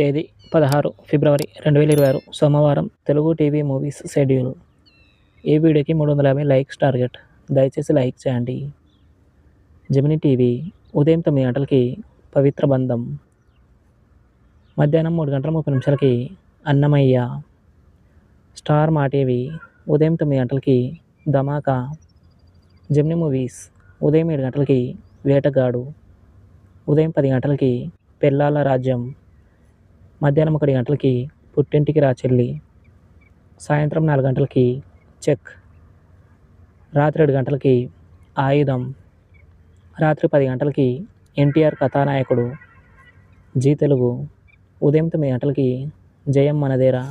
తేదీ 16 ఫిబ్రవరి 2026 సోమవారం Telugu TV movies schedule. ఈ వీడియోకి 350 లైక్స్ టార్గెట్. దయచేసి లైక్ చేయండి. జెమినీ టీవీ ఉదయం 9 గంటలకి పవిత్ర బంధం, మధ్యాహ్నం 3 గంటల 30 నిమిషాలకి అన్నమయ్య. స్టార్ మా టీవీ ఉదయం 9 గంటలకి ధమాకా. జెమినీ మూవీస్ ఉదయం 7 గంటలకి వేటగాడు, ఉదయం 10 గంటలకి పెళ్ళాల రాజ్యం, మధ్యాహ్నం 1 గంటలకి పుట్టింటికి రా చెల్లి, సాయంత్రం 4 గంటలకి చెక్, రాత్రి 7 గంటలకి ఆయుధం, రాత్రి 10 గంటలకి ఎన్టీఆర్ కథానాయకుడు. జీ తెలుగు ఉదయం 9 గంటలకి జయం మనదేరా.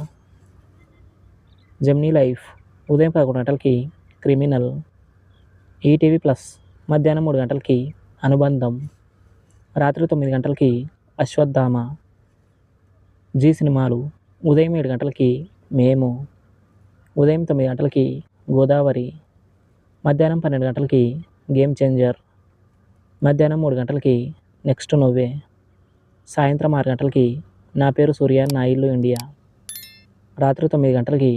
జెమినీ లైఫ్ ఉదయం 11 గంటలకి క్రిమినల్. ఈటీవీ ప్లస్ మధ్యాహ్నం 3 గంటలకి అనుబంధం, రాత్రి 9 గంటలకి అశ్వత్థామ. జీ సినిమాలు ఉదయం 7 గంటలకి మేము, ఉదయం 9 గంటలకి గోదావరి, మధ్యాహ్నం 12 గంటలకి గేమ్ చేంజర్, మధ్యాహ్నం 3 గంటలకి నెక్స్ట్ నువ్వే, సాయంత్రం 6 గంటలకి నా పేరు సూర్య నా ఇల్లు ఇండియా, రాత్రి 9 గంటలకి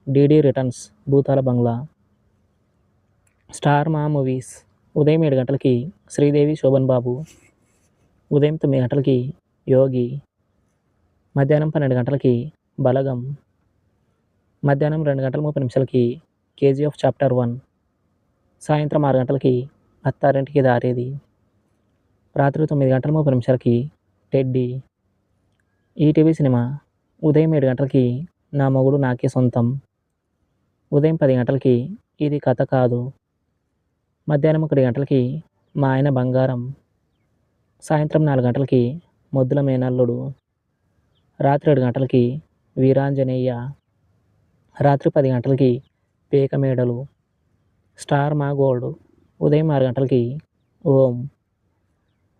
డీడీ రిటర్న్స్ భూతాల బంగ్లా. స్టార్ మా మూవీస్ ఉదయం 7 గంటలకి శ్రీదేవి శోభన్ బాబు, ఉదయం 9 గంటలకి యోగి, మధ్యాహ్నం 12 గంటలకి బలగం, మధ్యాహ్నం 2 గంటల 30 నిమిషాలకి కేజీఎఫ్ చాప్టర్ 1, సాయంత్రం 6 గంటలకి అత్తారింటికి దారేది, రాత్రి 9 గంటల 30 నిమిషాలకి టెడ్డీ. ఈటీవీ సినిమా ఉదయం 7 గంటలకి నా మొగుడు నాకే సొంతం, ఉదయం 10 గంటలకి ఇది కథ కాదు, మధ్యాహ్నం 1 గంటలకి మా ఆయన బంగారం, సాయంత్రం 4 గంటలకి మొద్దుల మేనల్లుడు, రాత్రి 7 గంటలకి వీరాంజనేయ, రాత్రి 10 గంటలకి పేక మేడలు. స్టార్ మా గోల్డ్ ఉదయం 6 గంటలకి ఓం,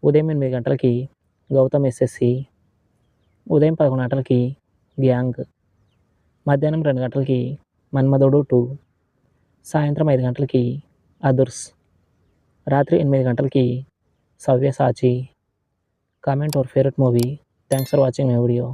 ఉదయం 8 గంటలకి గౌతమ్ ఎస్ఎస్సి, ఉదయం 11 గంటలకి గ్యాంగ్, మధ్యాహ్నం 2 గంటలకి మన్మధుడు 2, సాయంత్రం 5 గంటలకి అదుర్స్, రాత్రి 8 గంటలకి Savyasachi. Comment your favourite movie. Thanks for watching my video.